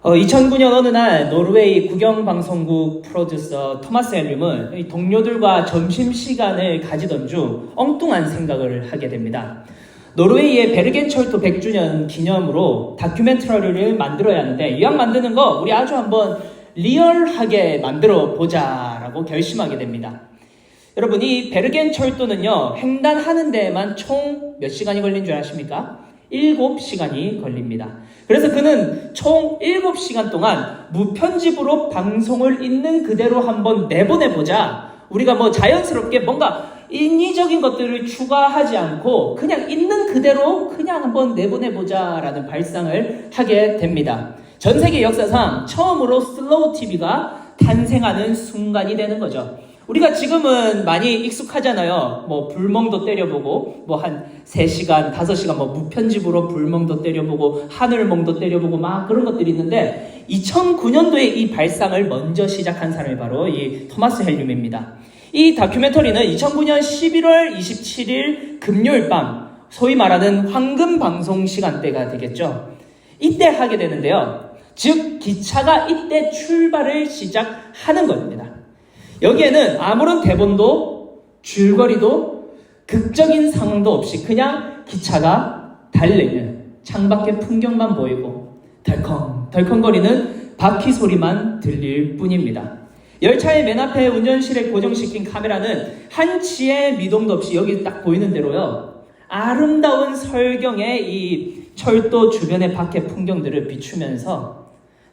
2009년 어느 날 노르웨이 국영방송국 프로듀서 토마스 헬륨은 동료들과 점심시간을 가지던 중 엉뚱한 생각을 하게 됩니다. 노르웨이의 베르겐 철도 100주년 기념으로 다큐멘터리를 만들어야 하는데 이왕 만드는 거 우리 아주 한번 리얼하게 만들어 보자라고 결심하게 됩니다. 여러분, 이 베르겐 철도는요, 횡단하는 데에만 총 몇 시간이 걸린 줄 아십니까? 7시간이 걸립니다. 그래서 그는 총 7시간 동안 무편집으로 방송을 있는 그대로 한번 내보내보자. 우리가 뭐 자연스럽게 뭔가 인위적인 것들을 추가하지 않고 그냥 있는 그대로 그냥 한번 내보내보자 라는 발상을 하게 됩니다. 전 세계 역사상 처음으로 슬로우 TV가 탄생하는 순간이 되는 거죠. 우리가 지금은 많이 익숙하잖아요. 뭐 불멍도 때려보고 뭐 한 3시간, 5시간 뭐 무편집으로 불멍도 때려보고 하늘멍도 때려보고 막 그런 것들이 있는데 2009년도에 이 발상을 먼저 시작한 사람이 바로 이 토마스 헬륨입니다. 이 다큐멘터리는 2009년 11월 27일 금요일 밤, 소위 말하는 황금 방송 시간대가 되겠죠. 이때 하게 되는데요. 즉 기차가 이때 출발을 시작하는 겁니다. 여기에는 아무런 대본도 줄거리도 극적인 상황도 없이 그냥 기차가 달리는 창밖의 풍경만 보이고 덜컹덜컹거리는 바퀴 소리만 들릴 뿐입니다. 열차의 맨 앞에 운전실에 고정시킨 카메라는 한치의 미동도 없이 여기 딱 보이는 대로요, 아름다운 설경의 이 철도 주변의 밖의 풍경들을 비추면서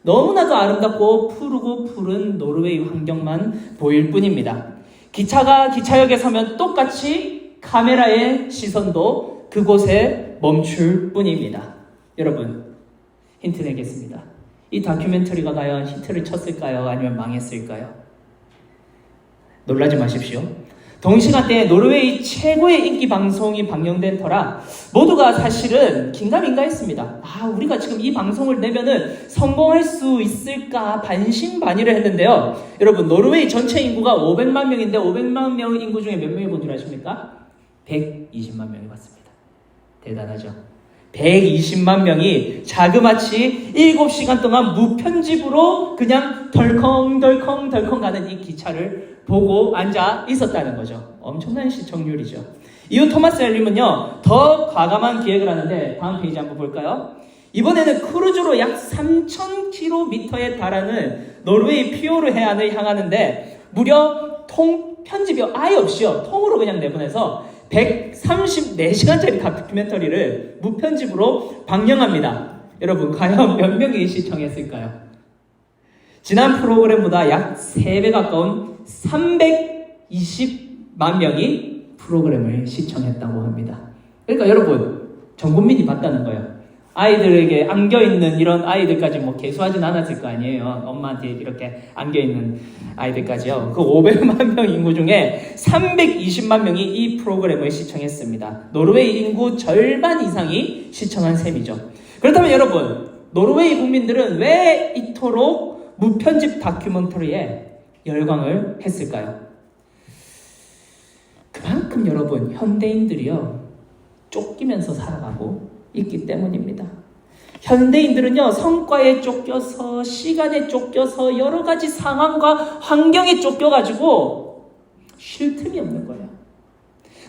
너무나도 아름답고 푸르고 푸른 노르웨이 환경만 보일 뿐입니다. 기차가 기차역에 서면 똑같이 카메라의 시선도 그곳에 멈출 뿐입니다. 여러분, 힌트 내겠습니다. 이 다큐멘터리가 과연 히트를 쳤을까요? 아니면 망했을까요? 놀라지 마십시오. 동시간대에 노르웨이 최고의 인기 방송이 방영된 터라 모두가 사실은 긴가민가했습니다. 우리가 지금 이 방송을 내면은 성공할 수 있을까 반신반의를 했는데요. 여러분, 노르웨이 전체 인구가 500만 명인데 500만 명 인구 중에 몇 명이 본 줄 아십니까? 120만 명이 봤습니다. 대단하죠? 120만 명이 자그마치 7시간 동안 무편집으로 그냥 덜컹덜컹 가는 이 기차를 보고 앉아 있었다는 거죠. 엄청난 시청률이죠. 이후 토마스 헬륨은요, 더 과감한 기획을 하는데 다음 페이지 한번 볼까요? 이번에는 크루즈로 약 3,000km에 달하는 노르웨이 피오르 해안을 향하는데 무려 편집이 아예 없이요, 통으로 그냥 내보내서 134시간짜리 다큐멘터리를 무편집으로 방영합니다. 여러분, 과연 몇 명이 시청했을까요? 지난 프로그램보다 약 3배 가까운 320만 명이 프로그램을 시청했다고 합니다. 그러니까 여러분, 전 국민이 봤다는 거예요. 아이들에게 안겨있는 이런 아이들까지 뭐 개수하진 않았을 거 아니에요. 엄마한테 이렇게 안겨있는 아이들까지요. 그 500만 명 인구 중에 320만 명이 이 프로그램을 시청했습니다. 노르웨이 인구 절반 이상이 시청한 셈이죠. 그렇다면 여러분, 노르웨이 국민들은 왜 이토록 무편집 다큐멘터리에 열광을 했을까요? 그만큼 여러분, 현대인들이요, 쫓기면서 살아가고 있기 때문입니다. 현대인들은요, 성과에 쫓겨서, 시간에 쫓겨서, 여러 가지 상황과 환경에 쫓겨가지고 쉴 틈이 없는 거예요.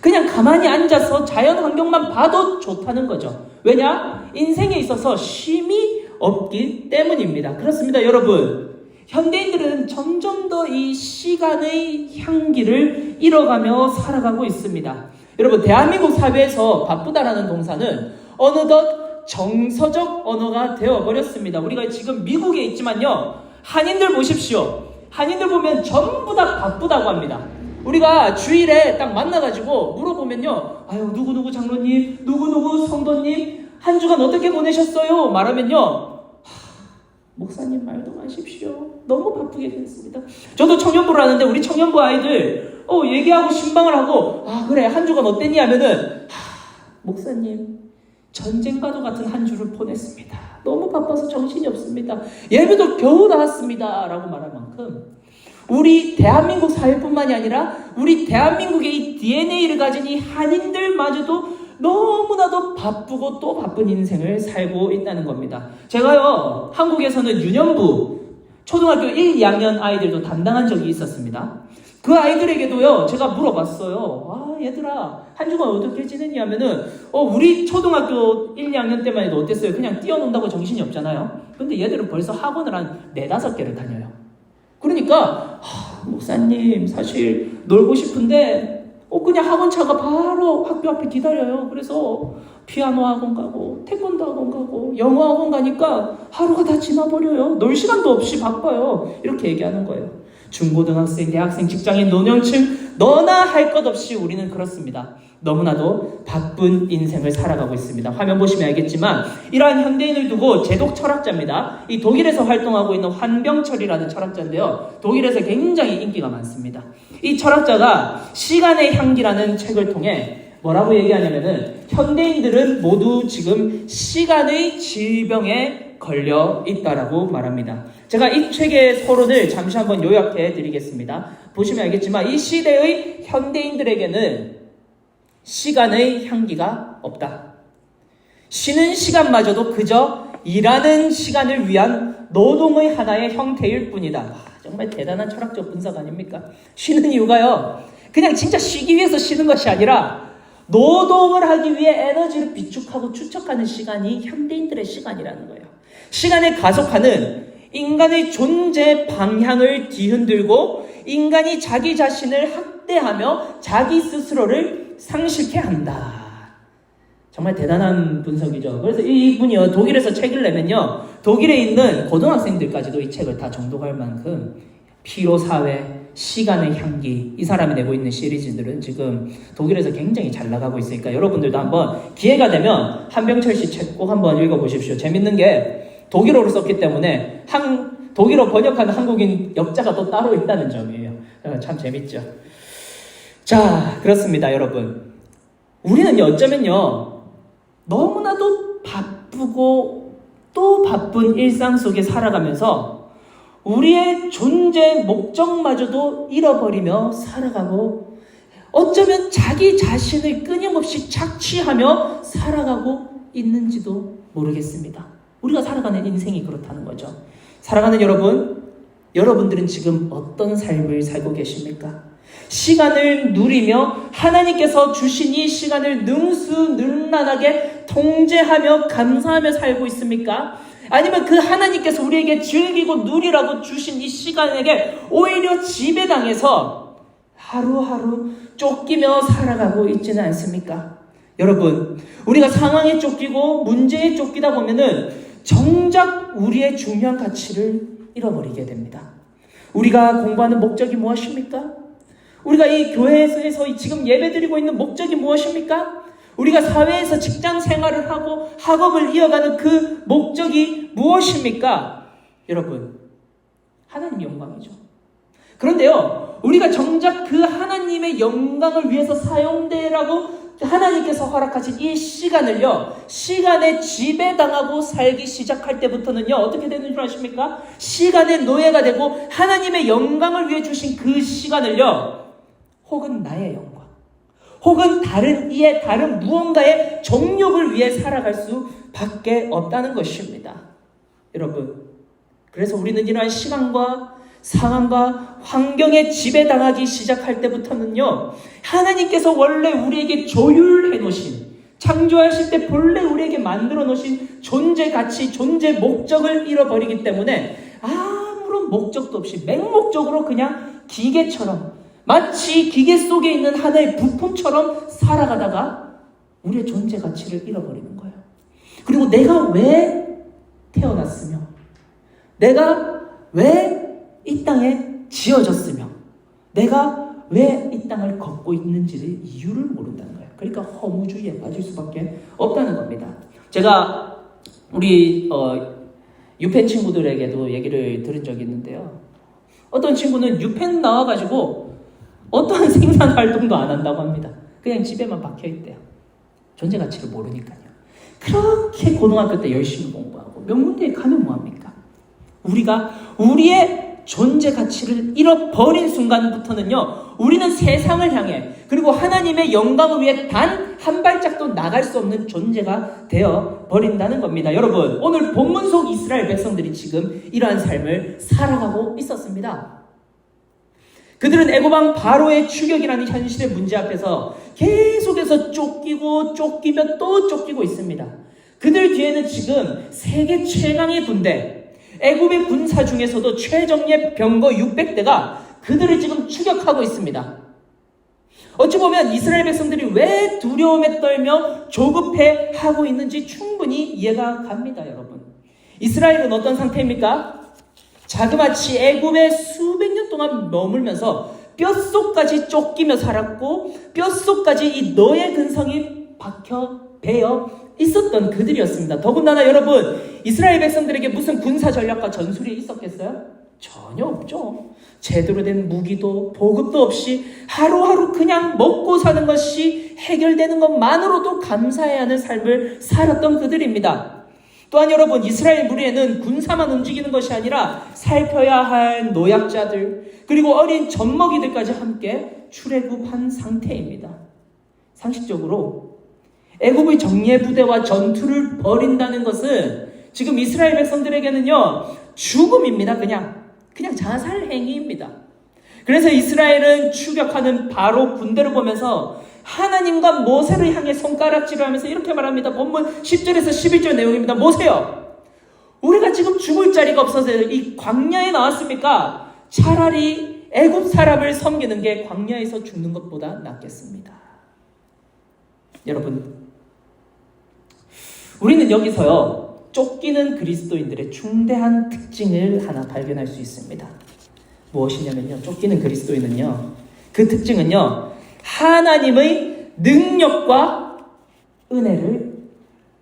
그냥 가만히 앉아서 자연 환경만 봐도 좋다는 거죠. 왜냐? 인생에 있어서 쉼이 없기 때문입니다. 그렇습니다, 여러분. 현대인들은 점점 더 이 시간의 향기를 잃어가며 살아가고 있습니다. 여러분, 대한민국 사회에서 바쁘다라는 동사는 어느덧 정서적 언어가 되어버렸습니다. 우리가 지금 미국에 있지만요, 한인들 보십시오. 한인들 보면 전부 다 바쁘다고 합니다. 우리가 주일에 딱 만나가지고 물어보면요, 누구누구 장로님, 누구누구 성도님, 한 주간 어떻게 보내셨어요? 말하면요, 목사님 말도 마십시오. 너무 바쁘게 됐습니다. 저도 청년부를 하는데 우리 청년부 아이들 얘기하고 신방을 하고, 그래, 한 주간 어땠니? 하면은 목사님, 전쟁과도 같은 한 주를 보냈습니다. 너무 바빠서 정신이 없습니다. 예배도 겨우 나왔습니다. 라고 말할 만큼 우리 대한민국 사회뿐만이 아니라 우리 대한민국의 이 DNA를 가진 이 한인들마저도 너무나도 바쁘고 또 바쁜 인생을 살고 있다는 겁니다. 제가요, 한국에서는 유년부, 초등학교 1, 2학년 아이들도 담당한 적이 있었습니다. 그 아이들에게도요, 제가 물어봤어요. 얘들아, 한 주간 어떻게 지냈니? 하면은, 우리 초등학교 1, 2학년 때만 해도 어땠어요? 그냥 뛰어논다고 정신이 없잖아요? 근데 얘들은 벌써 학원을 한 4, 5개를 다녀요. 그러니까, 목사님, 사실 놀고 싶은데, 그냥 학원차가 바로 학교 앞에 기다려요. 그래서 피아노 학원 가고, 태권도 학원 가고, 영어 학원 가니까 하루가 다 지나버려요. 놀 시간도 없이 바빠요. 이렇게 얘기하는 거예요. 중고등학생, 대학생, 직장인, 노년층 너나 할 것 없이 우리는 그렇습니다. 너무나도 바쁜 인생을 살아가고 있습니다. 화면 보시면 알겠지만 이러한 현대인을 두고 제독 철학자입니다. 이 독일에서 활동하고 있는 환병철이라는 철학자인데요. 독일에서 굉장히 인기가 많습니다. 이 철학자가 시간의 향기라는 책을 통해 뭐라고 얘기하냐면은 현대인들은 모두 지금 시간의 질병에 걸려 있다라고 말합니다. 제가 이 책의 서론을 잠시 한번 요약해 드리겠습니다. 보시면 알겠지만 이 시대의 현대인들에게는 시간의 향기가 없다. 쉬는 시간마저도 그저 일하는 시간을 위한 노동의 하나의 형태일 뿐이다. 정말 대단한 철학적 분석 아닙니까? 쉬는 이유가요, 그냥 진짜 쉬기 위해서 쉬는 것이 아니라 노동을 하기 위해 에너지를 비축하고 추적하는 시간이 현대인들의 시간이라는 거예요. 시간을 가속하는 인간의 존재 방향을 뒤흔들고 인간이 자기 자신을 학대하며 자기 스스로를 상실케 한다. 정말 대단한 분석이죠. 그래서 이분이요, 독일에서 책을 내면요, 독일에 있는 고등학생들까지도 이 책을 다 정독할 만큼 피로사회, 시간의 향기, 이 사람이 내고 있는 시리즈들은 지금 독일에서 굉장히 잘 나가고 있으니까 여러분들도 한번 기회가 되면 한병철 씨 책 꼭 한번 읽어보십시오. 재밌는 게 독일어로 썼기 때문에 독일어 번역하는 한국인 역자가 또 따로 있다는 점이에요. 참 재밌죠. 자, 그렇습니다, 여러분. 우리는 어쩌면요, 너무나도 바쁘고 또 바쁜 일상 속에 살아가면서 우리의 존재 목적마저도 잃어버리며 살아가고, 어쩌면 자기 자신을 끊임없이 착취하며 살아가고 있는지도 모르겠습니다. 우리가 살아가는 인생이 그렇다는 거죠. 사랑하는 여러분, 여러분들은 지금 어떤 삶을 살고 계십니까? 시간을 누리며 하나님께서 주신 이 시간을 능수능란하게 통제하며 감사하며 살고 있습니까? 아니면 그 하나님께서 우리에게 즐기고 누리라고 주신 이 시간에게 오히려 지배당해서 하루하루 쫓기며 살아가고 있지는 않습니까? 여러분, 우리가 상황에 쫓기고 문제에 쫓기다 보면은 정작 우리의 중요한 가치를 잃어버리게 됩니다. 우리가 공부하는 목적이 무엇입니까? 우리가 이 교회에서 지금 예배드리고 있는 목적이 무엇입니까? 우리가 사회에서 직장 생활을 하고 학업을 이어가는 그 목적이 무엇입니까? 여러분, 하나님의 영광이죠. 그런데요, 우리가 정작 그 하나님의 영광을 위해서 사용되라고 하나님께서 허락하신 이 시간을요, 시간에 지배당하고 살기 시작할 때부터는요, 어떻게 되는 줄 아십니까? 시간의 노예가 되고 하나님의 영광을 위해 주신 그 시간을요, 혹은 나의 영광, 혹은 다른 무언가의 정욕을 위해 살아갈 수밖에 없다는 것입니다. 여러분, 그래서 우리는 이러한 시간과 상황과 환경에 지배당하기 시작할 때부터는요, 하나님께서 원래 우리에게 조율해 놓으신, 창조하실 때 본래 우리에게 만들어 놓으신 존재 가치, 존재 목적을 잃어버리기 때문에 아무런 목적도 없이 맹목적으로 그냥 기계처럼, 마치 기계 속에 있는 하나의 부품처럼 살아가다가 우리의 존재 가치를 잃어버리는 거예요. 그리고 내가 왜 태어났으며, 내가 왜 이 땅에 지어졌으며, 내가 왜 이 땅을 걷고 있는지를 이유를 모른다는 거예요. 그러니까 허무주의에 빠질 수밖에 없다는 겁니다. 제가 우리 유펜 친구들에게도 얘기를 들은 적이 있는데요. 어떤 친구는 유펜 나와가지고 어떠한 생산 활동도 안 한다고 합니다. 그냥 집에만 박혀있대요. 존재 가치를 모르니까요. 그렇게 고등학교 때 열심히 공부하고 명문대에 가면 뭐합니까? 우리가 우리의 존재 가치를 잃어버린 순간부터는요, 우리는 세상을 향해, 그리고 하나님의 영광을 위해 단 한 발짝도 나갈 수 없는 존재가 되어 버린다는 겁니다. 여러분, 오늘 본문 속 이스라엘 백성들이 지금 이러한 삶을 살아가고 있었습니다. 그들은 애고방 바로의 추격이라는 현실의 문제 앞에서 계속해서 쫓기며 또 쫓기고 있습니다. 그들 뒤에는 지금 세계 최강의 군대, 애굽의 군사 중에서도 최정예 병거 600대가 그들을 지금 추격하고 있습니다. 어찌 보면 이스라엘 백성들이 왜 두려움에 떨며 조급해 하고 있는지 충분히 이해가 갑니다, 여러분. 이스라엘은 어떤 상태입니까? 자그마치 애굽에 수백 년 동안 머물면서 뼛속까지 쫓기며 살았고 뼛속까지 이 너의 근성이 배어 있었던 그들이었습니다. 더군다나 여러분, 이스라엘 백성들에게 무슨 군사 전략과 전술이 있었겠어요? 전혀 없죠. 제대로 된 무기도 보급도 없이 하루하루 그냥 먹고 사는 것이 해결되는 것만으로도 감사해야 하는 삶을 살았던 그들입니다. 또한 여러분, 이스라엘 무리에는 군사만 움직이는 것이 아니라 살펴야 할 노약자들 그리고 어린 젖먹이들까지 함께 출애굽한 상태입니다. 상식적으로 애굽의 정예부대와 전투를 벌인다는 것은 지금 이스라엘 백성들에게는요 죽음입니다. 그냥 자살 행위입니다. 그래서 이스라엘은 추격하는 바로 군대를 보면서 하나님과 모세를 향해 손가락질을 하면서 이렇게 말합니다. 본문 10절에서 11절 내용입니다. 모세요, 우리가 지금 죽을 자리가 없어서 이 광야에 나왔습니까? 차라리 애굽 사람을 섬기는 게 광야에서 죽는 것보다 낫겠습니다. 여러분, 우리는 여기서요 쫓기는 그리스도인들의 중대한 특징을 하나 발견할 수 있습니다. 무엇이냐면요, 쫓기는 그리스도인은요, 그 특징은요, 하나님의 능력과 은혜를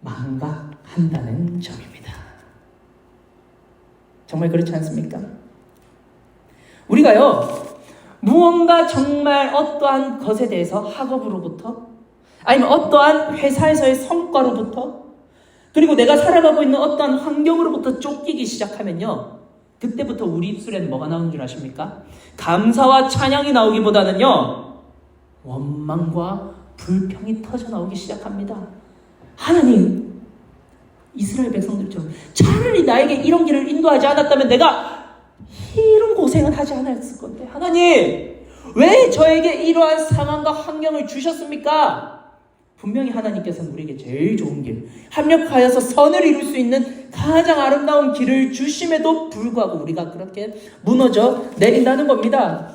망각한다는 점입니다. 정말 그렇지 않습니까? 우리가요 무언가 정말 어떠한 것에 대해서 학업으로부터 아니면 어떠한 회사에서의 성과로부터 그리고 내가 살아가고 있는 어떠한 환경으로부터 쫓기기 시작하면요, 그때부터 우리 입술에는 뭐가 나오는 줄 아십니까? 감사와 찬양이 나오기보다는요 원망과 불평이 터져 나오기 시작합니다. 하나님, 이스라엘 백성들처럼 차라리 나에게 이런 길을 인도하지 않았다면 내가 이런 고생은 하지 않았을 건데, 하나님 왜 저에게 이러한 상황과 환경을 주셨습니까? 분명히 하나님께서는 우리에게 제일 좋은 길, 합력하여서 선을 이룰 수 있는 가장 아름다운 길을 주심에도 불구하고 우리가 그렇게 무너져 내린다는 겁니다.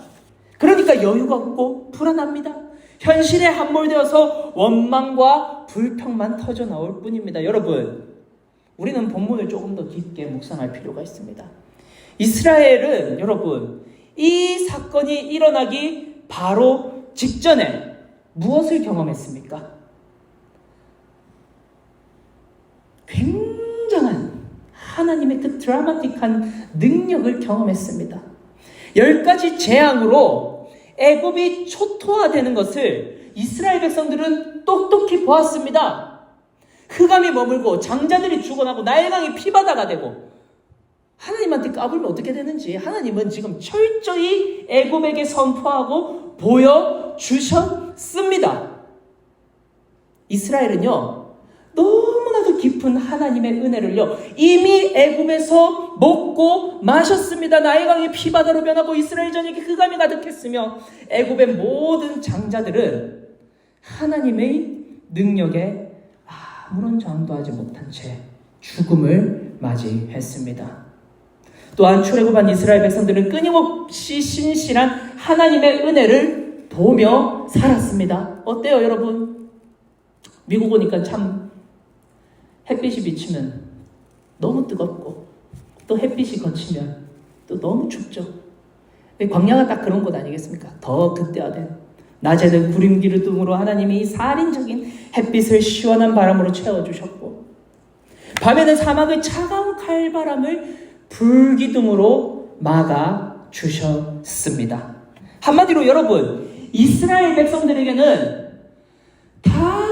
그러니까 여유가 없고 불안합니다. 현실에 함몰되어서 원망과 불평만 터져 나올 뿐입니다. 여러분, 우리는 본문을 조금 더 깊게 묵상할 필요가 있습니다. 이스라엘은 여러분, 이 사건이 일어나기 바로 직전에 무엇을 경험했습니까? 굉장한 하나님의 그 드라마틱한 능력을 경험했습니다. 10가지 재앙으로 애굽이 초토화되는 것을 이스라엘 백성들은 똑똑히 보았습니다. 흑암이 머물고 장자들이 죽어나고 나일강이 피바다가 되고, 하나님한테 까불면 어떻게 되는지 하나님은 지금 철저히 애굽에게 선포하고 보여주셨습니다. 이스라엘은요 너무나도 깊은 하나님의 은혜를요 이미 애굽에서 먹고 마셨습니다. 나일강이 피바다로 변하고 이스라엘 전역에 흑암이 가득했으며 애굽의 모든 장자들은 하나님의 능력에 아무런 저항도 하지 못한 채 죽음을 맞이했습니다. 또한 출애굽한 이스라엘 백성들은 끊임없이 신실한 하나님의 은혜를 보며 살았습니다. 어때요, 여러분? 미국 오니까 참 햇빛이 비치면 너무 뜨겁고 또 햇빛이 거치면 또 너무 춥죠. 광야가 딱 그런 곳 아니겠습니까? 더 극대화된 낮에는 구름 기둥으로 하나님이 살인적인 햇빛을 시원한 바람으로 채워주셨고, 밤에는 사막의 차가운 칼바람을 불기둥으로 막아주셨습니다. 한마디로 여러분, 이스라엘 백성들에게는 단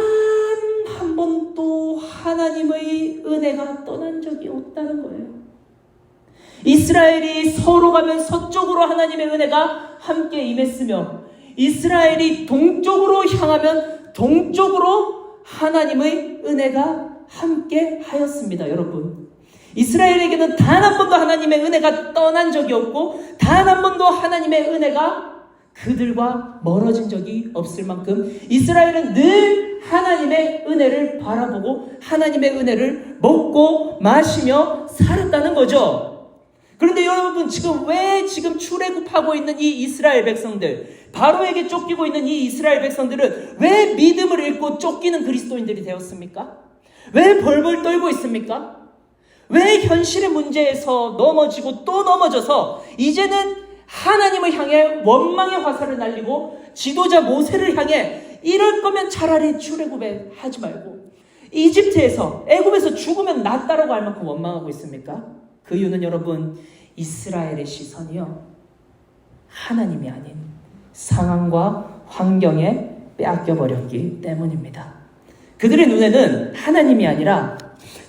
한 번도 하나님의 은혜가 떠난 적이 없다는 거예요. 이스라엘이 서로 가면 서쪽으로 하나님의 은혜가 함께 임했으며, 이스라엘이 동쪽으로 향하면 동쪽으로 하나님의 은혜가 함께 하였습니다. 여러분, 이스라엘에게는 단 한 번도 하나님의 은혜가 떠난 적이 없고 단 한 번도 하나님의 은혜가 그들과 멀어진 적이 없을 만큼 이스라엘은 늘 하나님의 은혜를 바라보고 하나님의 은혜를 먹고 마시며 살았다는 거죠. 그런데 여러분, 왜 출애굽하고 있는 이 이스라엘 백성들, 바로에게 쫓기고 있는 이 이스라엘 백성들은 왜 믿음을 잃고 쫓기는 그리스도인들이 되었습니까? 왜 벌벌 떨고 있습니까? 왜 현실의 문제에서 넘어지고 또 넘어져서 이제는 하나님을 향해 원망의 화살을 날리고 지도자 모세를 향해 이럴 거면 차라리 출애굽에 하지 말고 이집트에서, 애굽에서 죽으면 낫다라고 할 만큼 원망하고 있습니까? 그 이유는 여러분, 이스라엘의 시선이요, 하나님이 아닌 상황과 환경에 빼앗겨버렸기 때문입니다. 그들의 눈에는 하나님이 아니라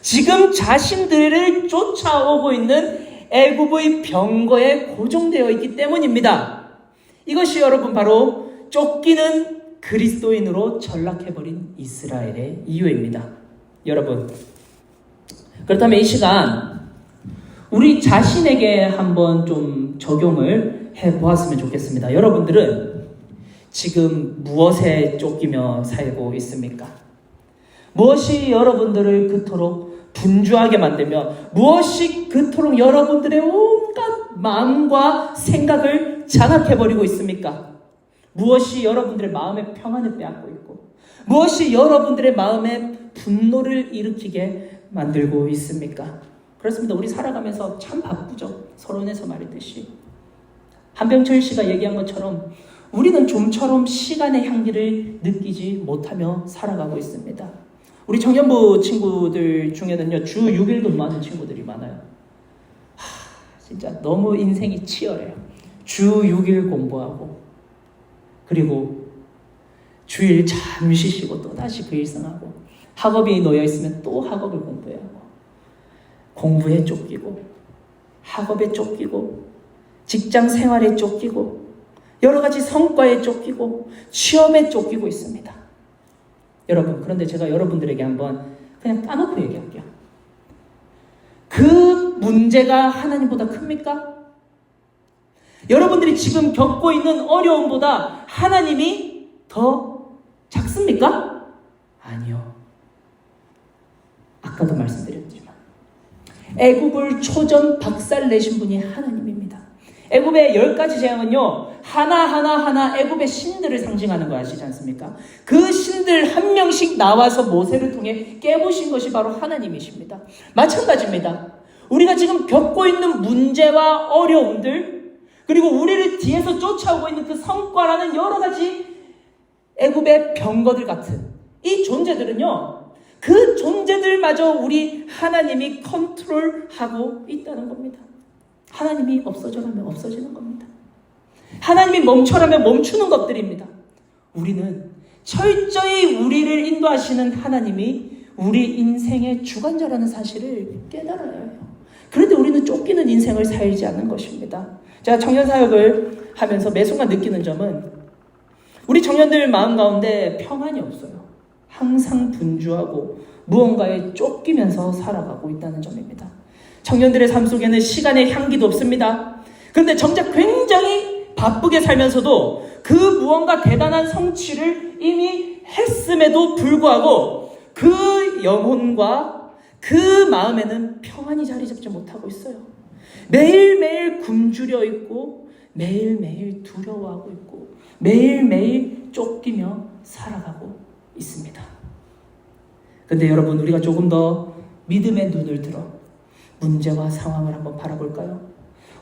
지금 자신들을 쫓아오고 있는 애굽의 병거에 고정되어 있기 때문입니다. 이것이 여러분 바로 쫓기는 그리스도인으로 전락해버린 이스라엘의 이유입니다. 여러분, 그렇다면 이 시간 우리 자신에게 한번 좀 적용을 해보았으면 좋겠습니다. 여러분들은 지금 무엇에 쫓기며 살고 있습니까? 무엇이 여러분들을 그토록 분주하게 만들며 무엇이 그토록 여러분들의 온갖 마음과 생각을 장악해버리고 있습니까? 무엇이 여러분들의 마음의 평안을 빼앗고 있고 무엇이 여러분들의 마음에 분노를 일으키게 만들고 있습니까? 그렇습니다. 우리 살아가면서 참 바쁘죠. 서론에서 말했듯이 한병철 씨가 얘기한 것처럼 우리는 좀처럼 시간의 향기를 느끼지 못하며 살아가고 있습니다. 우리 청년부 친구들 중에는요, 주 6일 근무하는 친구들이 많아요. 진짜 너무 인생이 치열해요. 주 6일 공부하고 그리고 주일 잠시 쉬고 또 다시 그 일상하고 학업이 놓여있으면 또 학업을 공부해야 하고 공부에 쫓기고 학업에 쫓기고 직장 생활에 쫓기고 여러 가지 성과에 쫓기고 취업에 쫓기고 있습니다. 여러분, 그런데 제가 여러분들에게 한번 그냥 까놓고 얘기할게요. 그 문제가 하나님보다 큽니까? 여러분들이 지금 겪고 있는 어려움보다 하나님이 더 작습니까? 아니요. 아까도 말씀드렸지만 애굽을 초전 박살내신 분이 하나님입니다. 애굽의 10가지 재앙은요, 하나하나 애굽의 신들을 상징하는 거 아시지 않습니까? 그 신들 한 명씩 나와서 모세를 통해 깨부신 것이 바로 하나님이십니다. 마찬가지입니다. 우리가 지금 겪고 있는 문제와 어려움들, 그리고 우리를 뒤에서 쫓아오고 있는 그 성과라는 여러 가지 애굽의 병거들 같은 이 존재들은요, 그 존재들마저 우리 하나님이 컨트롤하고 있다는 겁니다. 하나님이 없어져라면 없어지는 겁니다. 하나님이 멈춰라면 멈추는 것들입니다. 우리는 철저히 우리를 인도하시는 하나님이 우리 인생의 주관자라는 사실을 깨달아야 해요. 그런데 우리는 쫓기는 인생을 살지 않는 것입니다. 제가 청년사역을 하면서 매 순간 느끼는 점은 우리 청년들 마음 가운데 평안이 없어요. 항상 분주하고 무언가에 쫓기면서 살아가고 있다는 점입니다. 청년들의 삶 속에는 시간의 향기도 없습니다. 그런데 정작 굉장히 바쁘게 살면서도 그 무언가 대단한 성취를 이미 했음에도 불구하고 그 영혼과 그 마음에는 평안이 자리 잡지 못하고 있어요. 매일매일 굶주려 있고 매일매일 두려워하고 있고 매일매일 쫓기며 살아가고 있습니다. 근데 여러분, 우리가 조금 더 믿음의 눈을 들어 문제와 상황을 한번 바라볼까요?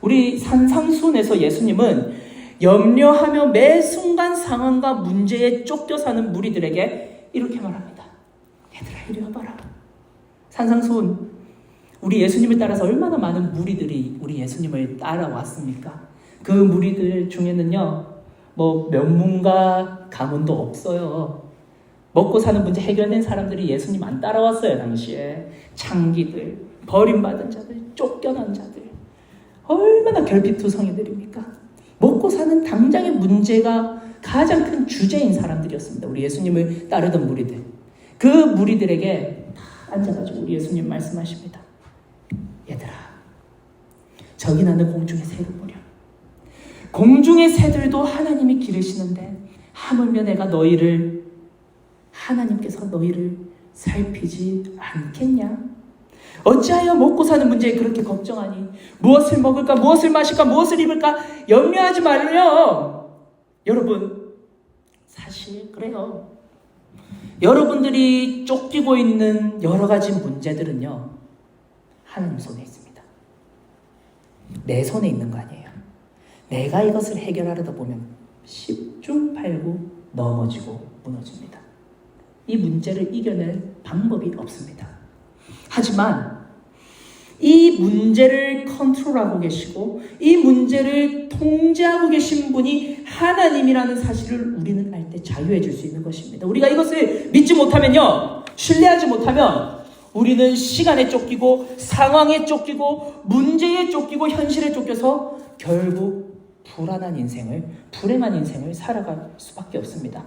우리 산상수훈에서 예수님은 염려하며 매 순간 상황과 문제에 쫓겨 사는 무리들에게 이렇게 말합니다. 얘들아, 이리 와봐라. 산상수훈, 우리 예수님을 따라서 얼마나 많은 무리들이 우리 예수님을 따라왔습니까? 그 무리들 중에는요, 명문가 가문도 없어요. 먹고 사는 문제 해결된 사람들이 예수님 안 따라왔어요. 당시에 창기들, 버림받은 자들, 쫓겨난 자들, 얼마나 결핍투성이들입니까? 먹고 사는 당장의 문제가 가장 큰 주제인 사람들이었습니다. 우리 예수님을 따르던 무리들. 그 무리들에게 다 앉아가지고 우리 예수님 말씀하십니다. 얘들아, 저기 나는 공중의 새를 보렴. 공중의 새들도 하나님이 기르시는데 하물며 내가 하나님께서 너희를 살피지 않겠냐? 어찌하여 먹고 사는 문제에 그렇게 걱정하니? 무엇을 먹을까? 무엇을 마실까? 무엇을 입을까? 염려하지 말렴. 여러분, 사실 그래요. 여러분들이 쫓기고 있는 여러 가지 문제들은요, 하나님 손에 있습니다. 내 손에 있는 거 아니에요. 내가 이것을 해결하려다 보면 십중팔구 넘어지고 무너집니다. 이 문제를 이겨낼 방법이 없습니다. 하지만 이 문제를 컨트롤하고 계시고 이 문제를 통제하고 계신 분이 하나님이라는 사실을 우리는 알 때 자유해질 수 있는 것입니다. 우리가 이것을 믿지 못하면요, 신뢰하지 못하면 우리는 시간에 쫓기고 상황에 쫓기고 문제에 쫓기고 현실에 쫓겨서 결국 불행한 인생을 살아갈 수밖에 없습니다.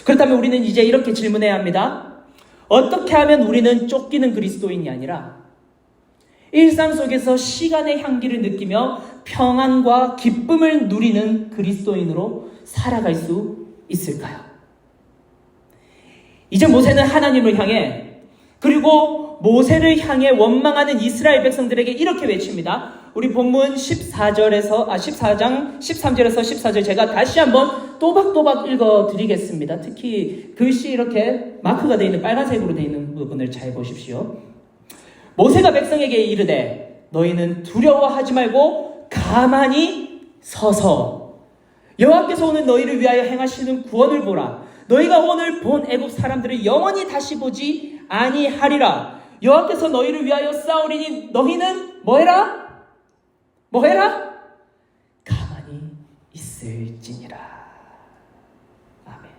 그렇다면 우리는 이제 이렇게 질문해야 합니다. 어떻게 하면 우리는 쫓기는 그리스도인이 아니라 일상 속에서 시간의 향기를 느끼며 평안과 기쁨을 누리는 그리스도인으로 살아갈 수 있을까요? 이제 모세는 하나님을 향해, 그리고 모세를 향해 원망하는 이스라엘 백성들에게 이렇게 외칩니다. 우리 본문 14장 13절에서 14절 제가 다시 한번 또박또박 읽어드리겠습니다. 특히 글씨 이렇게 마크가 되어 있는 빨간색으로 되어 있는 부분을 잘 보십시오. 모세가 백성에게 이르되 너희는 두려워하지 말고 가만히 서서 여호와께서 오늘 너희를 위하여 행하시는 구원을 보라. 너희가 오늘 본 애굽 사람들을 영원히 다시 보지 아니하리라. 여호와께서 너희를 위하여 싸우리니 너희는 뭐해라? 가만히 있을지니라. 아멘.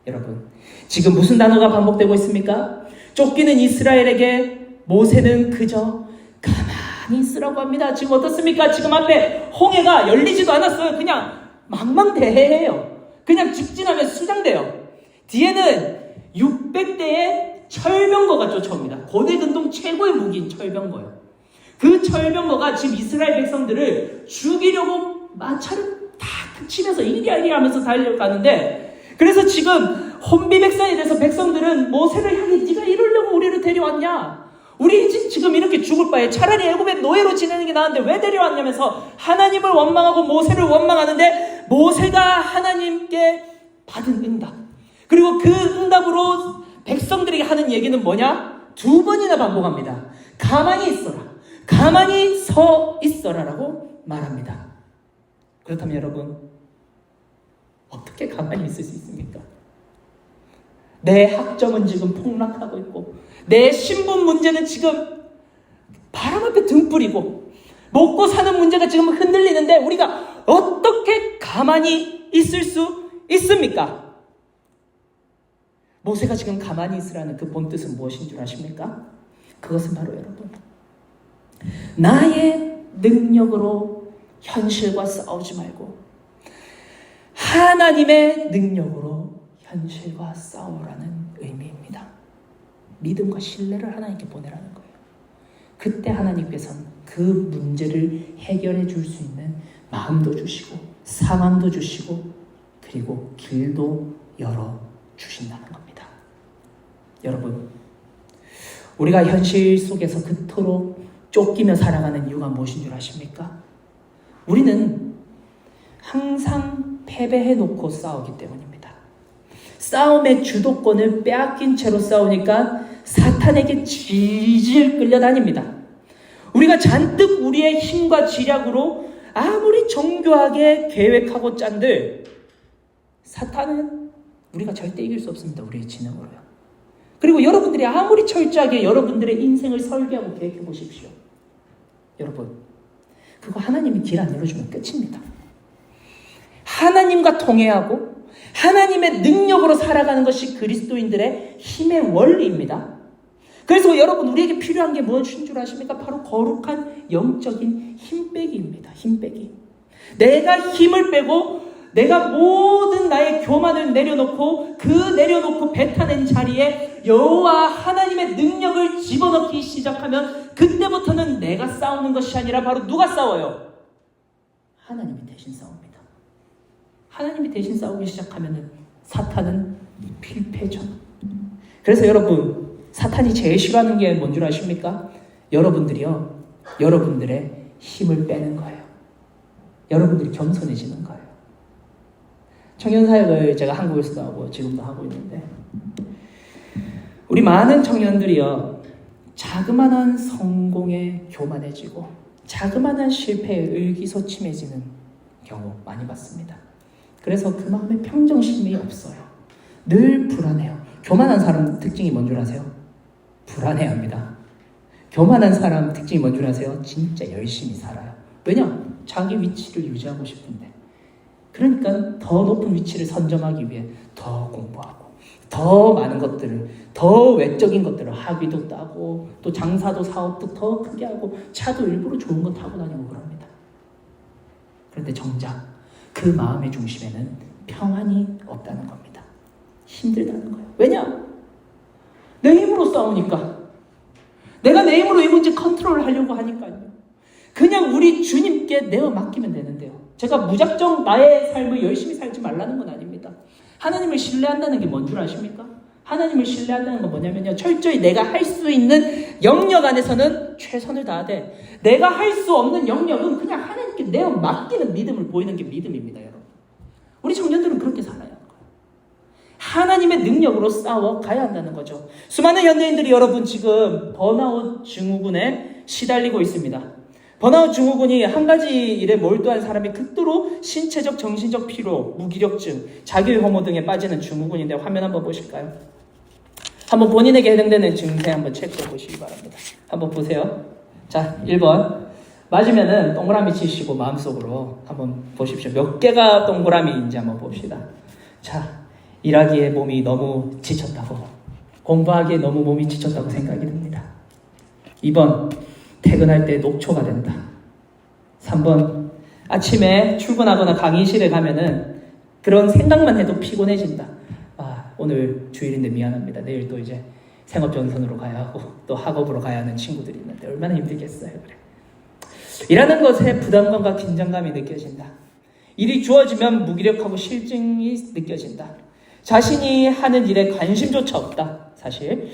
여러분, 지금 무슨 단어가 반복되고 있습니까? 쫓기는 이스라엘에게 모세는 그저 가만히 있으라고 합니다. 지금 어떻습니까? 지금 앞에 홍해가 열리지도 않았어요. 그냥 망망대해예요. 그냥 직진하면 수장돼요. 뒤에는 600대의 철병거가 쫓아옵니다. 고대 근동 최고의 무기인 철병거예요. 그 철병거가 지금 이스라엘 백성들을 죽이려고 마차를 다 치면서 이리이리 하면서 달려가는데, 그래서 지금 혼비백산이 돼서 백성들은 모세를 향해 네가 이러려고 우리를 데려왔냐? 우리 지금 이렇게 죽을 바에 차라리 애굽의 노예로 지내는 게 나은데 왜 데려왔냐면서 하나님을 원망하고 모세를 원망하는데, 모세가 하나님께 받은 응답, 그리고 그 응답으로 백성들에게 하는 얘기는 뭐냐? 2번이나 반복합니다. 가만히 있어라, 가만히 서 있어라라고 말합니다. 그렇다면 여러분, 어떻게 가만히 있을 수 있습니까? 내 학점은 지금 폭락하고 있고 내 신분 문제는 지금 바람 앞에 등불이고 먹고 사는 문제가 지금 흔들리는데 우리가 어떻게 가만히 있을 수 있습니까? 모세가 지금 가만히 있으라는 그 본뜻은 무엇인 줄 아십니까? 그것은 바로 여러분, 나의 능력으로 현실과 싸우지 말고 하나님의 능력으로 현실과 싸우라는 의미입니다. 믿음과 신뢰를 하나님께 보내라는 거예요. 그때 하나님께서는 그 문제를 해결해 줄 수 있는 마음도 주시고 상황도 주시고 그리고 길도 열어 주신다는 겁니다. 여러분, 우리가 현실 속에서 그토록 쫓기며 살아가는 이유가 무엇인 줄 아십니까? 우리는 항상 패배해놓고 싸우기 때문입니다. 싸움의 주도권을 빼앗긴 채로 싸우니까 사탄에게 질질 끌려다닙니다. 우리가 잔뜩 우리의 힘과 지략으로 아무리 정교하게 계획하고 짠들 사탄은 우리가 절대 이길 수 없습니다. 우리의 지능으로요. 그리고 여러분들이 아무리 철저하게 여러분들의 인생을 설계하고 계획해 보십시오. 여러분, 그거 하나님이 길 안 열어주면 끝입니다. 하나님과 통해하고 하나님의 능력으로 살아가는 것이 그리스도인들의 힘의 원리입니다. 그래서 여러분, 우리에게 필요한 게 무엇인 줄 아십니까? 바로 거룩한 영적인 힘빼기입니다. 힘빼기. 내가 힘을 빼고 내가 모든 나의 교만을 내려놓고 그 내려놓고 뱉어낸 자리에 여호와 하나님의 능력을 집어넣기 시작하면 그때부터는 내가 싸우는 것이 아니라 바로 누가 싸워요? 하나님이 대신 싸웁니다. 하나님이 대신 싸우기 시작하면 사탄은 필패죠. 그래서 여러분, 사탄이 제일 싫어하는 게 뭔 줄 아십니까? 여러분들이요, 여러분들의 힘을 빼는 거예요. 여러분들이 겸손해지는 거예요. 청년사역을 제가 한국에서도 하고 지금도 하고 있는데, 우리 많은 청년들이요, 자그마한 성공에 교만해지고 자그마한 실패에 의기소침해지는 경우 많이 봤습니다. 그래서 그 마음에 평정심이 없어요. 늘 불안해요. 교만한 사람 특징이 뭔 줄 아세요? 불안해합니다. 교만한 사람 특징이 뭔 줄 아세요? 진짜 열심히 살아요. 왜냐? 자기 위치를 유지하고 싶은데. 그러니까 더 높은 위치를 선점하기 위해 더 공부하고 더 많은 것들을, 더 외적인 것들을, 학위도 따고 또 장사도 사업도 더 크게 하고 차도 일부러 좋은 거 타고 다니고 그럽니다. 그런데 정작 그 마음의 중심에는 평안이 없다는 겁니다. 힘들다는 거예요. 왜냐? 내 힘으로 싸우니까. 내가 내 힘으로 이 문제 컨트롤을 하려고 하니까요. 그냥 우리 주님께 내어 맡기면 되는데요. 제가 무작정 나의 삶을 열심히 살지 말라는 건 아닙니다. 하나님을 신뢰한다는 게 뭔 줄 아십니까? 하나님을 신뢰한다는 건 뭐냐면요, 철저히 내가 할 수 있는 영역 안에서는 최선을 다하되 내가 할 수 없는 영역은 그냥 하나님께 내어 맡기는 믿음을 보이는 게 믿음입니다. 여러분, 우리 청년들은 그렇게 살아야 하는 거예요. 하나님의 능력으로 싸워 가야 한다는 거죠. 수많은 현대인들이 여러분 지금 번아웃 증후군에 시달리고 있습니다. 번아웃 증후군이 한 가지 일에 몰두한 사람이 극도로 신체적, 정신적 피로, 무기력증, 자기혐오 등에 빠지는 증후군인데, 화면 한번 보실까요? 한번 본인에게 해당되는 증세 한번 체크해 보시기 바랍니다. 한번 보세요. 자, 1번. 맞으면은 동그라미 치시고 마음속으로 한번 보십시오. 몇 개가 동그라미인지 한번 봅시다. 자, 일하기에 몸이 너무 지쳤다고, 공부하기에 너무 몸이 지쳤다고 생각이 듭니다. 2번. 퇴근할 때 녹초가 된다. 3번, 아침에 출근하거나 강의실에 가면은 그런 생각만 해도 피곤해진다. 아, 오늘 주일인데 미안합니다. 내일 또 이제 생업전선으로 가야 하고 또 학업으로 가야 하는 친구들이 있는데 얼마나 힘들겠어요. 그래. 일하는 것에 부담감과 긴장감이 느껴진다. 일이 주어지면 무기력하고 실증이 느껴진다. 자신이 하는 일에 관심조차 없다. 사실.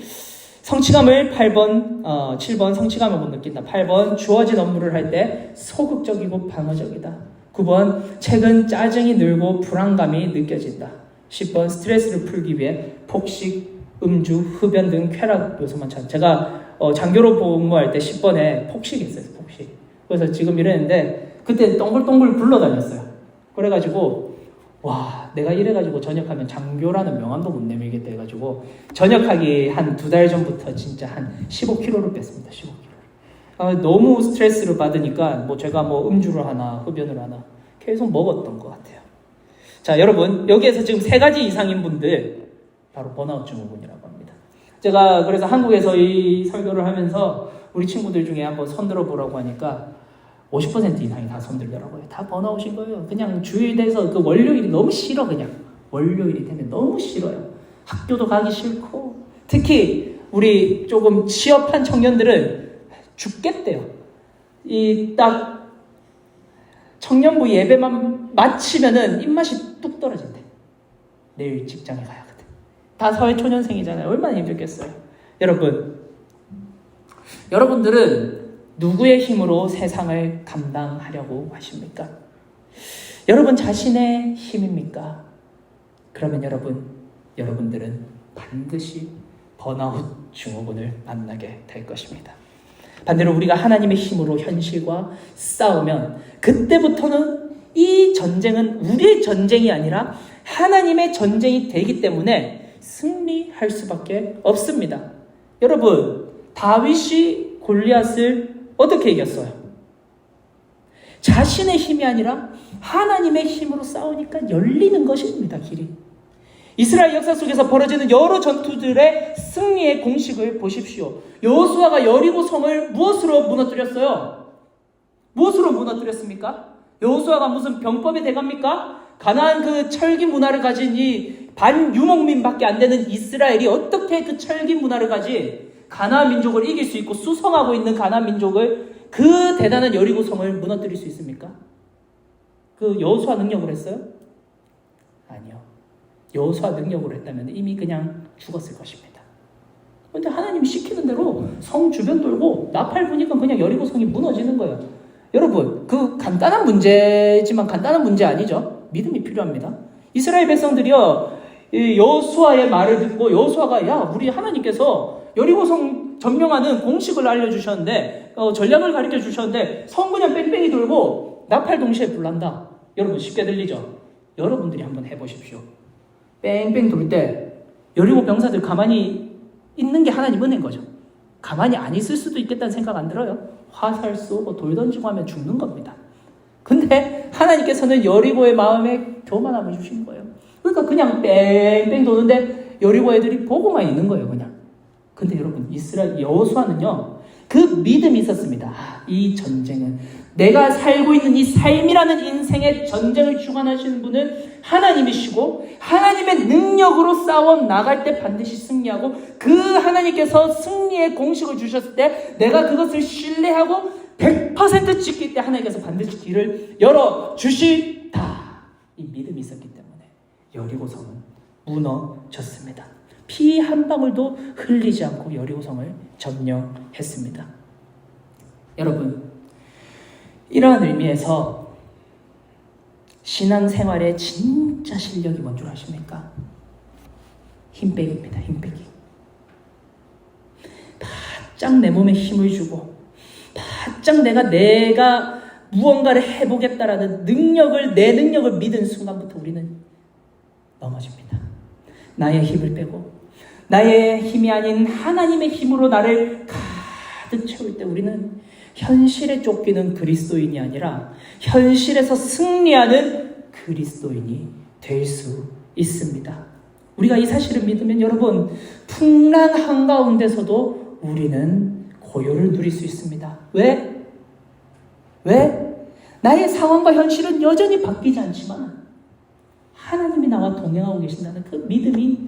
성취감을 7번 성취감을 못 느낀다. 8번 주어진 업무를 할 때 소극적이고 방어적이다. 9번 책은 짜증이 늘고 불안감이 느껴진다. 10번 스트레스를 풀기 위해 폭식, 음주, 흡연 등 쾌락 요소만 찾아. 제가 장교로 복무할 때 10번에 폭식했어요. 폭식. 그래서 지금 이랬는데 그때 동글동글 굴러다녔어요. 그래가지고 와, 내가 이래가지고 전역하면 장교라는 명함도 못 내밀겠다 해가지고 전역하기 한 2달 전부터 진짜 한 15kg를 뺐습니다. 15kg. 너무 스트레스를 받으니까 제가 음주를 하나 흡연을 하나 계속 먹었던 것 같아요. 자, 여러분, 여기에서 지금 3가지 이상인 분들 바로 번아웃 증후군이라고 합니다. 제가 그래서 한국에서 이 설교를 하면서 우리 친구들 중에 한번 손들어 보라고 하니까 50% 이상이 다 손들더라고요. 다 번아웃인 거예요. 그냥 주일 돼서 그 월요일이 너무 싫어. 그냥 월요일이 되면 너무 싫어요. 학교도 가기 싫고, 특히 우리 조금 취업한 청년들은 죽겠대요. 이 딱 청년부 예배만 마치면은 입맛이 뚝 떨어진대. 내일 직장에 가야 하거든. 다 사회초년생이잖아요. 얼마나 힘들겠어요. 여러분들은 누구의 힘으로 세상을 감당하려고 하십니까? 여러분 자신의 힘입니까? 그러면 여러분들은 반드시 번아웃 증후군을 만나게 될 것입니다. 반대로 우리가 하나님의 힘으로 현실과 싸우면 그때부터는 이 전쟁은 우리의 전쟁이 아니라 하나님의 전쟁이 되기 때문에 승리할 수밖에 없습니다. 여러분, 다윗이 골리앗을 어떻게 이겼어요? 자신의 힘이 아니라 하나님의 힘으로 싸우니까 열리는 것입니다. 길이. 이스라엘 역사 속에서 벌어지는 여러 전투들의 승리의 공식을 보십시오. 여호수아가 여리고 성을 무엇으로 무너뜨렸어요? 무엇으로 무너뜨렸습니까? 여호수아가 무슨 병법이 돼갑니까? 가나안 그 철기 문화를 가진 이 반유목민밖에 안 되는 이스라엘이 어떻게 그 철기 문화를 가지 가나안 민족을 이길 수 있고 수성하고 있는 가나안 민족을 그 대단한 여리고성을 무너뜨릴 수 있습니까? 그 여호수아 능력으로 했어요? 아니요. 여호수아 능력으로 했다면 이미 그냥 죽었을 것입니다. 그런데 하나님이 시키는 대로 성 주변 돌고 나팔 부니까 그냥 여리고성이 무너지는 거예요. 여러분, 그 간단한 문제지만 간단한 문제 아니죠? 믿음이 필요합니다. 이스라엘 백성들이요, 여호수아의 말을 듣고 여호수아가 야, 우리 하나님께서 여리고성 점령하는 공식을 알려주셨는데 전략을 가르쳐 주셨는데 성 그냥 뺑뺑이 돌고 나팔 동시에 불난다. 여러분 쉽게 들리죠? 여러분들이 한번 해보십시오. 뺑뺑 돌 때 여리고 병사들 가만히 있는 게 하나님 은혜인 거죠. 가만히 안 있을 수도 있겠다는 생각 안 들어요? 화살 쏘고 돌 던지고 하면 죽는 겁니다. 근데 하나님께서는 여리고의 마음에 교만함을 주신 거예요. 그러니까 그냥 뺑뺑 도는데 여리고 애들이 보고만 있는 거예요, 그냥. 근데 여러분, 이스라엘 여호수아는요, 그 믿음이 있었습니다. 이 전쟁은 내가 살고 있는 이 삶이라는 인생의 전쟁을 주관하시는 분은 하나님이시고 하나님의 능력으로 싸워 나갈 때 반드시 승리하고 그 하나님께서 승리의 공식을 주셨을 때 내가 그것을 신뢰하고 100% 지킬 때 하나님께서 반드시 길을 열어주시다. 이 믿음이 있었기 때문에 여리고성은 무너졌습니다. 피 한 방울도 흘리지 않고 여리고성을 점령했습니다. 여러분, 이러한 의미에서 신앙생활의 진짜 실력이 뭔 줄 아십니까? 힘빼기입니다. 힘빼기. 바짝 내 몸에 힘을 주고 바짝 내가 무언가를 해보겠다라는 내 능력을 믿은 순간부터 우리는 넘어집니다. 나의 힘을 빼고 나의 힘이 아닌 하나님의 힘으로 나를 가득 채울 때 우리는 현실에 쫓기는 그리스도인이 아니라 현실에서 승리하는 그리스도인이 될 수 있습니다. 우리가 이 사실을 믿으면 여러분, 풍랑 한가운데서도 우리는 고요를 누릴 수 있습니다. 왜? 나의 상황과 현실은 여전히 바뀌지 않지만 하나님이 나와 동행하고 계신다는 그 믿음이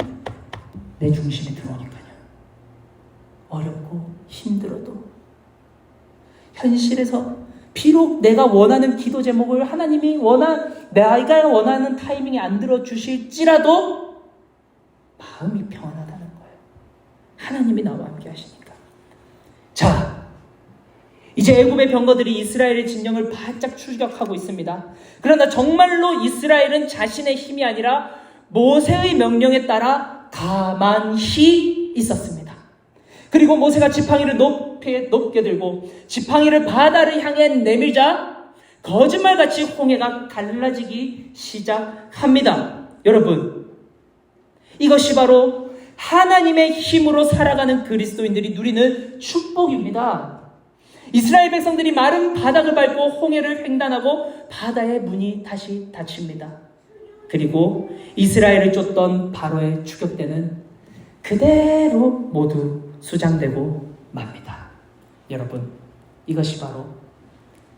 내 중심에 들어오니까요. 어렵고 힘들어도 현실에서 비록 내가 원하는 기도 제목을 하나님이 내가 원하는 타이밍에 안 들어주실지라도 마음이 평안하다는 거예요. 하나님이 나와 함께 하시니까. 자, 이제 애굽의 병거들이 이스라엘의 진영을 바짝 추격하고 있습니다. 그러나 정말로 이스라엘은 자신의 힘이 아니라 모세의 명령에 따라 가만히 있었습니다. 그리고 모세가 지팡이를 높게 들고 지팡이를 바다를 향해 내밀자 거짓말같이 홍해가 갈라지기 시작합니다. 여러분, 이것이 바로 하나님의 힘으로 살아가는 그리스도인들이 누리는 축복입니다. 이스라엘 백성들이 마른 바닥을 밟고 홍해를 횡단하고 바다의 문이 다시 닫힙니다. 그리고 이스라엘을 쫓던 바로의 추격대는 그대로 모두 수장되고 맙니다. 여러분, 이것이 바로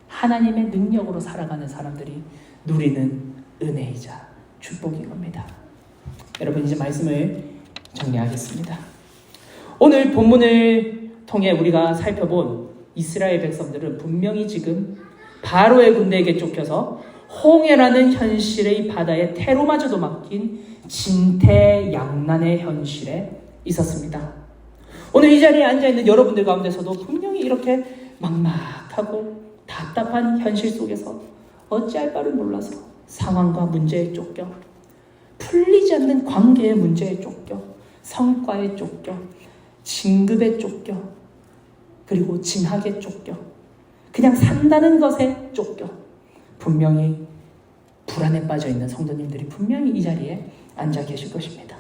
하나님의 능력으로 살아가는 사람들이 누리는 은혜이자 축복인 겁니다. 여러분, 이제 말씀을 정리하겠습니다. 오늘 본문을 통해 우리가 살펴본 이스라엘 백성들은 분명히 지금 바로의 군대에게 쫓겨서 홍해라는 현실의 바다에 태로마저도 막힌 진퇴양난의 현실에 있었습니다. 오늘 이 자리에 앉아있는 여러분들 가운데서도 분명히 이렇게 막막하고 답답한 현실 속에서 어찌할 바를 몰라서 상황과 문제에 쫓겨 풀리지 않는 관계의 문제에 쫓겨 성과에 쫓겨 진급에 쫓겨 그리고 진학에 쫓겨 그냥 산다는 것에 쫓겨 분명히 불안에 빠져있는 성도님들이 분명히 이 자리에 앉아 계실 것입니다.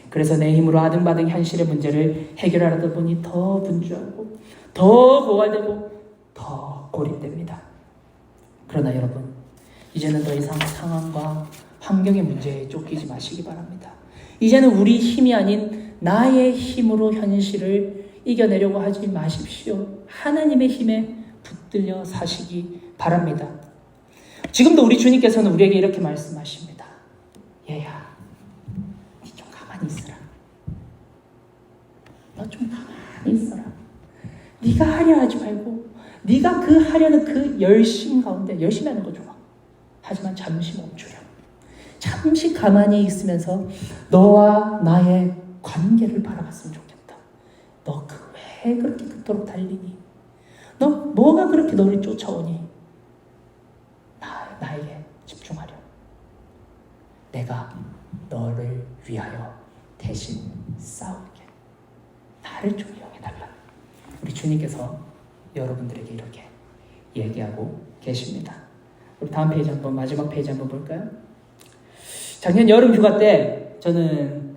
그래서 내 힘으로 아등바등 현실의 문제를 해결하려다 보니 더 분주하고 더 고갈되고 더 고립됩니다. 그러나 여러분, 이제는 더 이상 상황과 환경의 문제에 쫓기지 마시기 바랍니다. 이제는 우리 힘이 아닌 나의 힘으로 현실을 이겨내려고 하지 마십시오. 하나님의 힘에 붙들려 사시기 바랍니다. 지금도 우리 주님께서는 우리에게 이렇게 말씀하십니다. 얘야, 니 좀 가만히 있어라. 너 좀 가만히 있어라. 네가 하려 하지 말고 네가 그 하려는 그 열심 가운데 열심히 하는 거 좋아. 하지만 잠시 멈추려. 잠시 가만히 있으면서 너와 나의 관계를 바라봤으면 좋겠다. 너 왜 그렇게 그토록 달리니? 너 뭐가 그렇게 너를 쫓아오니? 나에게 집중하려. 내가 너를 위하여 대신 싸울게. 나를 좀 이용해달라. 우리 주님께서 여러분들에게 이렇게 얘기하고 계십니다. 우리 다음 페이지 한번, 마지막 페이지 한번 볼까요? 작년 여름 휴가 때 저는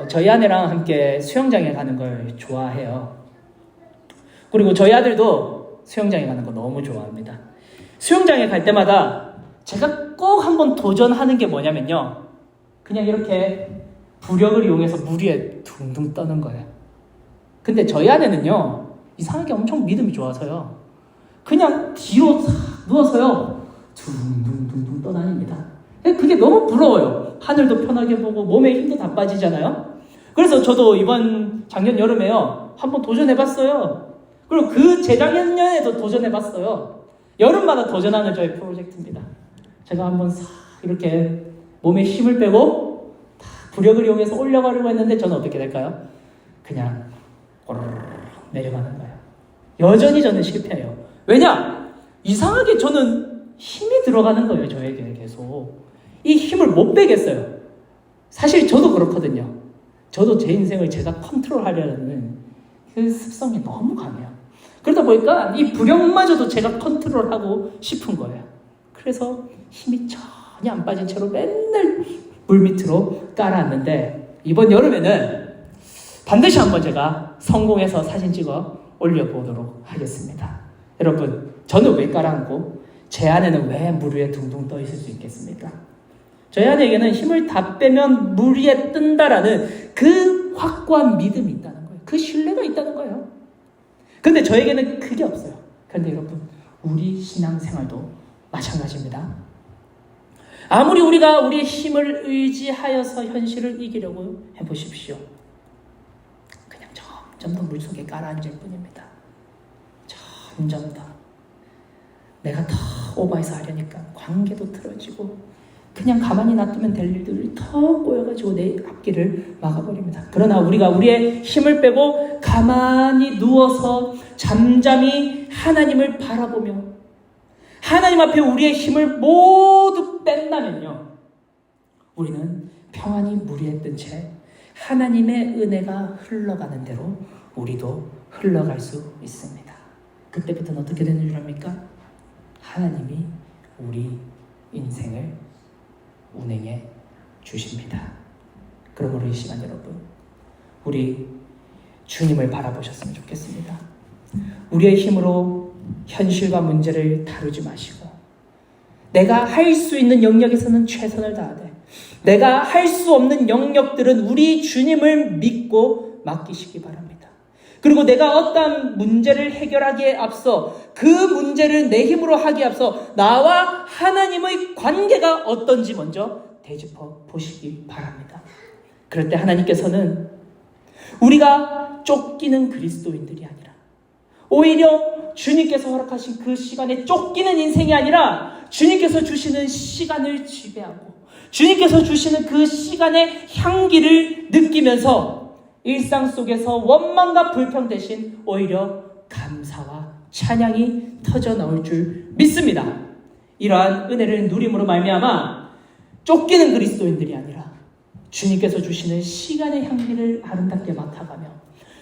저희 아내랑 함께 수영장에 가는 걸 좋아해요. 그리고 저희 아들도 수영장에 가는 거 너무 좋아합니다. 수영장에 갈 때마다 제가 꼭 한번 도전하는 게 뭐냐면요, 그냥 이렇게 부력을 이용해서 물 위에 둥둥 떠는 거예요. 근데 저희 아내는요, 이상하게 엄청 믿음이 좋아서요, 그냥 뒤로 싹 누워서요 둥둥둥둥 떠다닙니다. 그게 너무 부러워요. 하늘도 편하게 보고 몸에 힘도 다 빠지잖아요. 그래서 저도 작년 여름에요 한번 도전해봤어요. 그리고 그 재작년에도 도전해봤어요. 여름마다 도전하는 저희 프로젝트입니다. 제가 한번 싹 이렇게 몸에 힘을 빼고 다 부력을 이용해서 올라가려고 했는데 저는 어떻게 될까요? 그냥 꼬르르 내려가는 거예요. 여전히 저는 실패해요. 왜냐? 이상하게 저는 힘이 들어가는 거예요. 저에게 계속 이 힘을 못 빼겠어요. 사실 저도 그렇거든요. 저도 제 인생을 제가 컨트롤하려는 그 습성이 너무 강해요. 그러다 보니까 이 부력마저도 제가 컨트롤하고 싶은 거예요. 그래서 힘이 전혀 안 빠진 채로 맨날 물 밑으로 깔아앉는데, 이번 여름에는 반드시 한번 제가 성공해서 사진 찍어 올려보도록 하겠습니다. 여러분, 저는 왜 깔아앉고 제 아내는 왜 물 위에 둥둥 떠 있을 수 있겠습니까? 저희 아내에게는 힘을 다 빼면 물 위에 뜬다라는 그 확고한 믿음이 있다는 거예요. 그 신뢰가 있다는 거예요. 근데 저에게는 그게 없어요. 그런데 여러분, 우리 신앙생활도 마찬가지입니다. 아무리 우리가 우리의 힘을 의지하여서 현실을 이기려고 해보십시오. 그냥 점점 더 물속에 가라앉을 뿐입니다. 점점 더. 내가 더 오버해서 하려니까 관계도 틀어지고 그냥 가만히 놔두면 될 일들이 더 꼬여가지고 내 앞길을 막아버립니다. 그러나 우리가 우리의 힘을 빼고 가만히 누워서 잠잠히 하나님을 바라보며 하나님 앞에 우리의 힘을 모두 뺀다면요, 우리는 평안히 물 위에 뜬 채 하나님의 은혜가 흘러가는 대로 우리도 흘러갈 수 있습니다. 그때부터는 어떻게 되는 줄 압니까? 하나님이 우리 인생을 운행해 주십니다. 그러므로 이 시간 여러분, 우리 주님을 바라보셨으면 좋겠습니다. 우리의 힘으로 현실과 문제를 다루지 마시고 내가 할 수 있는 영역에서는 최선을 다하되 내가 할 수 없는 영역들은 우리 주님을 믿고 맡기시기 바랍니다. 그리고 내가 어떠한 문제를 해결하기에 앞서 그 문제를 내 힘으로 하기에 앞서 나와 하나님의 관계가 어떤지 먼저 되짚어 보시기 바랍니다. 그럴 때 하나님께서는 우리가 쫓기는 그리스도인들이 아니라 오히려 주님께서 허락하신 그 시간에 쫓기는 인생이 아니라 주님께서 주시는 시간을 지배하고 주님께서 주시는 그 시간의 향기를 느끼면서 일상 속에서 원망과 불평 대신 오히려 감사와 찬양이 터져 나올 줄 믿습니다. 이러한 은혜를 누림으로 말미암아 쫓기는 그리스도인들이 아니라 주님께서 주시는 시간의 향기를 아름답게 맡아가며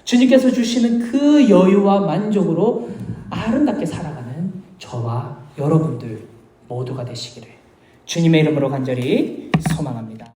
주님께서 주시는 그 여유와 만족으로 아름답게 살아가는 저와 여러분들 모두가 되시기를 주님의 이름으로 간절히 소망합니다.